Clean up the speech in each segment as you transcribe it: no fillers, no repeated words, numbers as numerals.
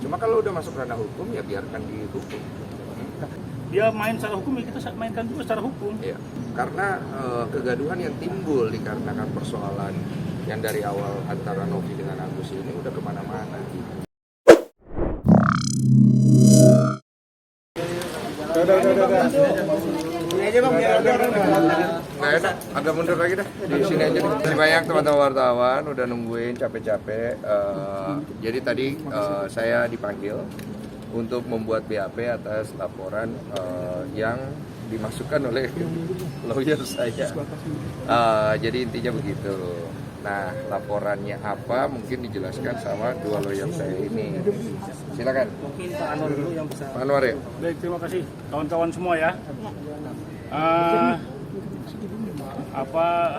Cuma kalau udah masuk ranah hukum ya biarkan dihukum. Dia main secara hukum, ya kita mainkan juga secara hukum. Iya, karena kegaduhan yang timbul dikarenakan persoalan yang dari awal antara Novi dengan Agus ini udah kemana-mana. Ini aja bang, Nggak enak, agak mundur lagi dah. Di sini aja. Terima banyak teman-teman wartawan udah nungguin capek-capek. Jadi tadi saya dipanggil untuk membuat BAP atas laporan yang dimasukkan oleh lawyer saya. Jadi intinya begitu. Nah, laporannya apa mungkin dijelaskan sama dua lawyer saya ini. Silakan. mungkin Pak Anwar dulu yang bisa. Pak Anwar ya. Baik, terima kasih kawan-kawan semua ya.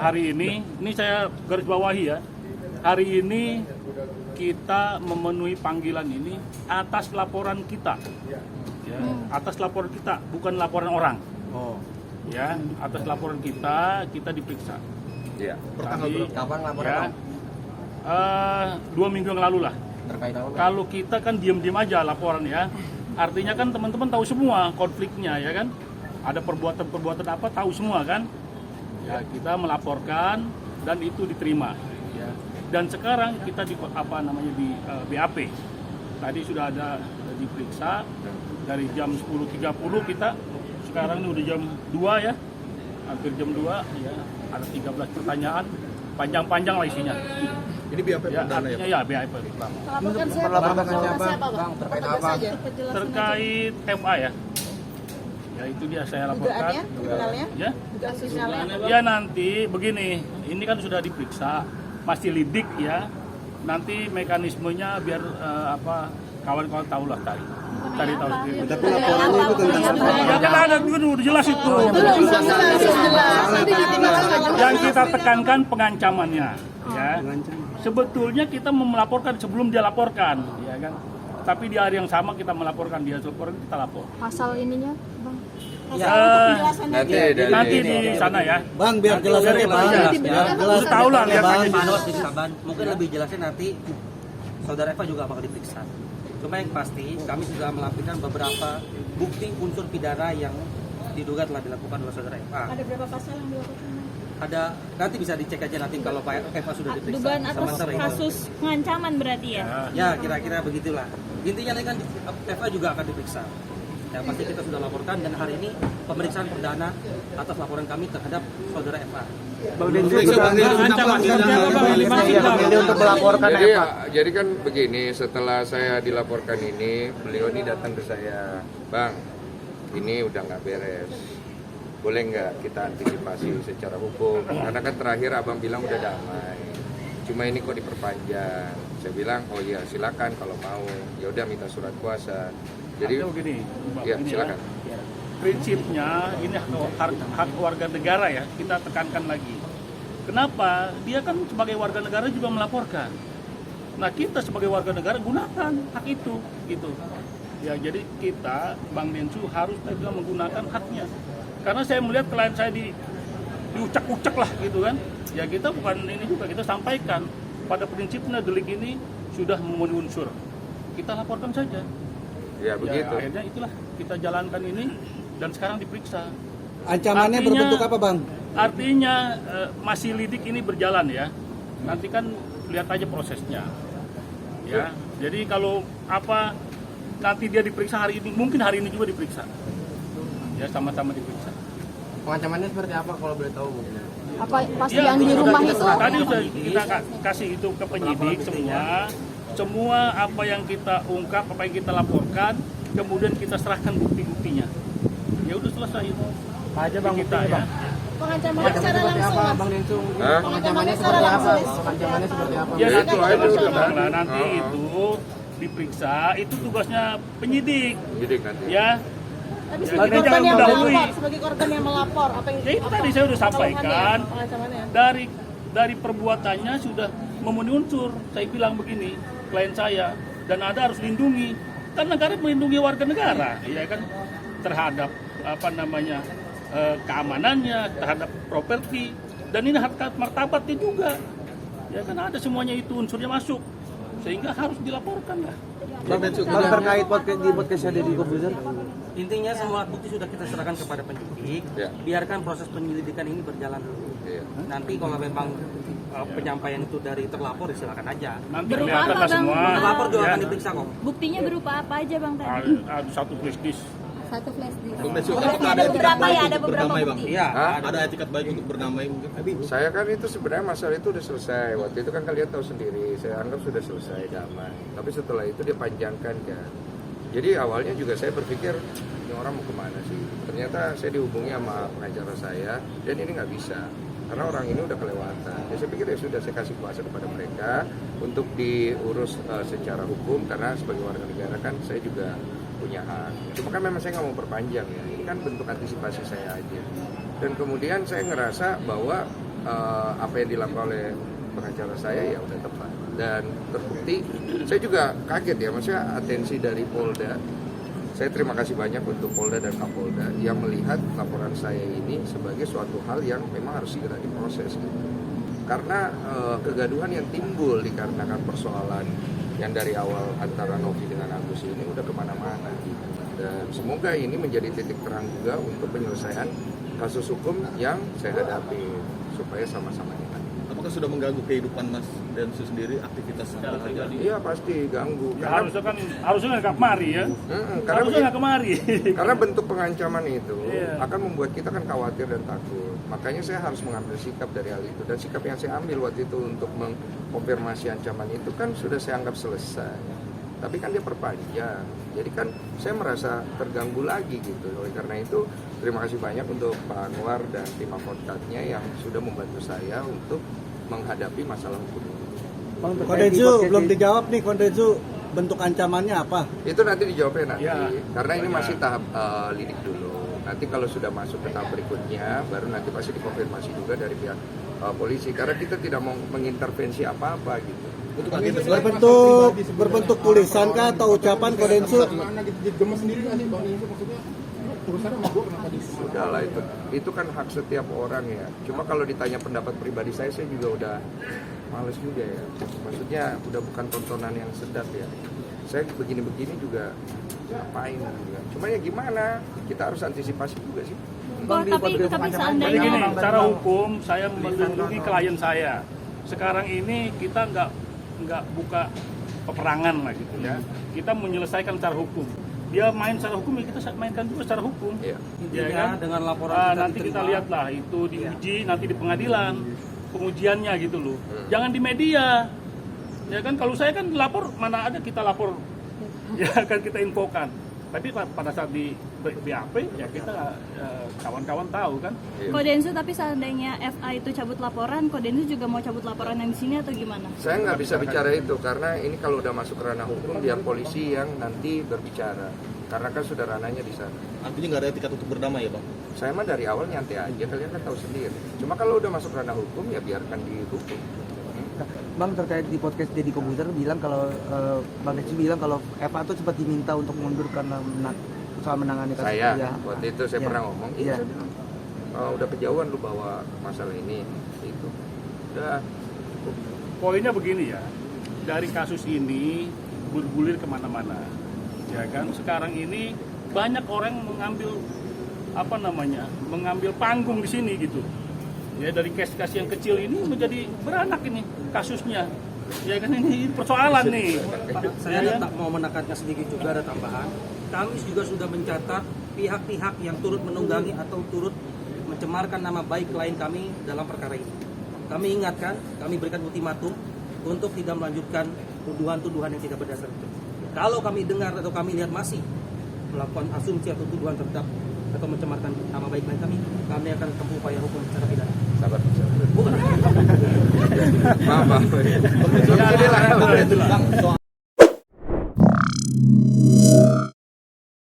Hari ini saya garis bawahi ya. Hari ini kita memenuhi panggilan ini atas laporan kita, ya, atas laporan kita, bukan laporan orang. Oh. Ya, atas laporan kita diperiksa. Iya. Kapan laporan? Ya, 2 minggu yang lalu lah. Terkait apa? Kalau kita kan diam-diam aja laporan ya, artinya kan teman-teman tahu semua konfliknya ya kan. Ada perbuatan-perbuatan apa tahu semua kan. Ya, kita melaporkan dan itu diterima. Ya. Dan sekarang kita di BAP. Tadi sudah ada diperiksa dari jam 10.30 kita. Sekarang ini udah jam 2 ya. Hampir jam 2 ya. Ada 13 pertanyaan. Panjang-panjang lah isinya. Ini BAP Ya, perdana ya. artinya ya BAP. Melaporkan siapa? Bang, terkait apa? Terkait MA ya. Ya itu dia saya laporkan. Dugaannya, kriminalnya, Ya. dugaan kriminalnya. Ya nanti begini, ini kan sudah diperiksa, masih lidik ya. Nanti mekanismenya biar kawan-kawan tahu lah tadi. Cari tahu sendiri. Tapi laporannya itu tentang apa? Ya kan ada juga udah jelas itu. Jelas. Nanti ditindak Yang kita tekankan pengancamannya, ya. Sebetulnya kita melaporkan sebelum dia laporkan, ya kan. Tapi di hari yang sama kita melaporkan, dia laporan kita lapor. Pasal ininya, Bang. Nanti di sana ya. Bang, biar jelas aja Bang. Biar jelas. Lu tahu lah lihat aja. Pak Anwar periksa Ban. Mungkin lebih jelasnya nanti saudara Eva juga bakal diperiksa. Cuma yang pasti kami sudah melampirkan beberapa bukti unsur pidana yang diduga telah dilakukan oleh saudara Eva. Ada berapa pasal yang dilakukan? Ada, nanti bisa dicek aja nanti kalau Pak Eva sudah diperiksa. Dugaan atas Sementara itu. kasus pengancaman berarti ya? Ya kira-kira begitulah. Intinya nanti kan Eva juga akan diperiksa. Yang pasti kita sudah laporkan dan hari ini pemeriksaan perdana atas laporan kami terhadap saudara Eva. Bang Densu memilih untuk melaporkan Jadi kan begini, setelah saya dilaporkan ini, beliau ini datang ke saya, Bang, ini udah nggak beres. Boleh nggak kita antisipasi secara hukum? Karena kan terakhir abang bilang udah damai. Cuma ini kok diperpanjang. Saya bilang, oh iya silakan kalau mau. Ya udah minta surat kuasa. Jadi Artinya begini, Bang, ya ini silakan. Prinsipnya ini hak warga negara ya, kita tekankan lagi. Kenapa? Dia kan sebagai warga negara juga melaporkan. Nah kita sebagai warga negara gunakan hak itu, gitu. Ya jadi kita, Bang Densu harus juga menggunakan haknya. Karena saya melihat klien saya diucak-ucak lah gitu kan. Ya kita bukan ini juga, kita sampaikan pada prinsipnya delik ini sudah memenuhi unsur. Kita laporkan saja. Ya begitu. Ya, akhirnya itulah kita jalankan ini dan sekarang diperiksa. Ancamannya berbentuk apa Bang? Artinya masih lidik ini berjalan ya. Nanti kan lihat aja prosesnya. Ya. Jadi kalau nanti dia diperiksa hari ini, mungkin hari ini juga diperiksa. Ya sama-sama diperiksa. Pengancamannya seperti apa kalau boleh tahu? Apa pasti yang di rumah itu? Tadi sudah kita kasih itu ke penyidik semua apa yang kita ungkap, apa yang kita laporkan, kemudian kita serahkan bukti-buktinya. Ya udah selesai itu. Apa aja Bang Kita buktinya, ya. Bang? Pengancamannya secara langsung, Mas. Bang Densu? Hah? Pengancamannya secara langsung. Pengancamannya seperti apa? Ya itu aja udah, Bang. nanti itu diperiksa, itu tugasnya penyidik. Jadi nanti. Ya. Tapi Jangan sebagai korban yang mendahului. melapor, sebagai korban yang melapor, apa yang Ya itu tadi saya sudah sampaikan. Pengancamannya. Dari perbuatannya sudah memenuhi unsur. Saya bilang begini, klien saya, dan ada harus lindungi. Kan negara melindungi warga negara, ya kan, terhadap keamanannya, terhadap properti, dan ini harkat martabatnya juga. Ya kan ada semuanya itu unsurnya masuk, sehingga harus dilaporkan lah. Bang terkait podcastnya Deddy Corbuzier. Intinya semua bukti sudah kita serahkan kepada penyidik. Ya. Biarkan proses penyelidikan ini berjalan dulu. Iya. Nanti kalau memang penyampaian itu dari terlapor, ya silakan aja. Nanti Berupa kelihatan apa, lah Bang? semua. Terlapor juga Ya. akan diperiksa kok. Buktinya berupa apa aja bang tadi? Ada satu flash disk. Satu flash disk. Apakah Ada beberapa ya, ada beberapa bukti. Iya. Hah? Ada etikat baik untuk berdamai mungkin? Saya kan itu sebenarnya masalah itu udah selesai. Waktu itu kan kalian tahu sendiri, saya anggap sudah selesai damai. Tapi setelah itu dia panjangkan kan. Jadi awalnya juga saya berpikir ini orang mau kemana sih? Ternyata saya dihubungi sama pengacara saya dan ini nggak bisa karena orang ini udah kelewatan. Jadi saya pikir ya sudah saya kasih kuasa kepada mereka untuk diurus secara hukum karena sebagai warga negara kan saya juga punya hak. Cuma kan memang saya nggak mau perpanjang ya. Ini kan bentuk antisipasi saya aja. Dan kemudian saya ngerasa bahwa apa yang dilakukan oleh pengacara saya ya udah tepat dan terbukti. Saya juga kaget ya, maksudnya atensi dari Polda. Saya terima kasih banyak untuk Polda dan Kapolda yang melihat laporan saya ini sebagai suatu hal yang memang harus segera diproses. Karena kegaduhan yang timbul dikarenakan persoalan yang dari awal antara Novi dengan Agus ini udah kemana-mana. Dan semoga ini menjadi titik terang juga untuk penyelesaian kasus hukum yang saya hadapi supaya sama-sama enak. Apakah sudah mengganggu kehidupan Mas Densus sendiri, aktivitas sehari-hari? Iya pasti ganggu. Ya, harusnya nggak kemari ya. Harusnya nggak kemari. Karena bentuk pengancaman itu Iya. akan membuat kita kan khawatir dan takut. Makanya saya harus mengambil sikap dari hal itu. Dan sikap yang saya ambil waktu itu untuk mengkonfirmasi ancaman itu kan sudah saya anggap selesai. Tapi kan dia perpanjang. Jadi kan saya merasa terganggu lagi gitu. Oleh karena itu terima kasih banyak untuk Pak Anwar dan tim advokatnya yang sudah membantu saya untuk menghadapi masalah hukum ini. Kondensu belum dijawab nih, Kondensu bentuk ancamannya apa? Itu nanti dijawabnya nanti, Ya. karena ini masih tahap lidik dulu. Nanti kalau sudah masuk ke tahap berikutnya, baru nanti pasti dikonfirmasi juga dari pihak polisi. Karena kita tidak mau mengintervensi apa-apa gitu. Berbentuk tulisan kah atau ucapan Kondensu? Sudahlah itu kan hak setiap orang ya. Cuma kalau ditanya pendapat pribadi saya juga udah males juga ya. Maksudnya udah bukan tontonan yang sedap ya. Saya begini-begini juga ngapain juga. Cuma ya gimana? Kita harus antisipasi juga sih. Tapi Jadi seandainya gini, secara hukum saya melindungi klien saya. Sekarang ini kita nggak buka peperangan lah gitu ya. Kita menyelesaikan secara hukum. Dia main secara hukum ya kita mainkan juga secara hukum. Iya. Ya Intinya kan? dengan laporan kita Nanti kita diterima. lihatlah itu diuji nanti di pengadilan pengujiannya gitu loh. Jangan di media. Ya kan kalau saya kan lapor mana ada kita lapor ya kan kita infokan. Tapi pada saat di BAP ya kita kawan-kawan tahu kan. Kodensu, tapi seandainya FA itu cabut laporan, Kodensu juga mau cabut laporan yang di sini atau gimana? Saya nggak bisa bicara itu karena ini kalau udah masuk ranah hukum biar polisi yang nanti berbicara. Karena kan sudah ranahnya di sana. Artinya nggak ada etikat untuk berdamai ya Bang? Saya mah dari awal nyantai aja, kalian kan tahu sendiri. Cuma kalau udah masuk ranah hukum ya biarkan dihukum. Bang, terkait di podcast Deddy Corbuzier bilang kalau Bang Densus bilang kalau Eva tuh sempat diminta untuk mundur karena soal menangani kasus Saya ya. waktu itu saya Iya. pernah ngomong, Iya. saya bilang, udah kejauhan lu bawa masalah ini, itu. Udah. Poinnya begini ya, dari kasus ini bergulir kemana-mana, ya kan? Sekarang ini banyak orang mengambil panggung di sini gitu. Ya dari kasus yang kecil ini menjadi beranak ini kasusnya. Ya kan ini persoalan nih. Pak, saya tak mau menekankan sedikit juga ada tambahan. Kami juga sudah mencatat pihak-pihak yang turut menunggangi atau turut mencemarkan nama baik klien kami dalam perkara ini. Kami ingatkan, kami berikan ultimatum untuk tidak melanjutkan tuduhan-tuduhan yang tidak berdasar itu. Kalau kami dengar atau kami lihat masih melakukan asumsi atau tuduhan terhadap atau mencemarkan nama baik klien kami akan tempuh upaya hukum secara pidana. Sabar. Bukan. Maaf. Maaf.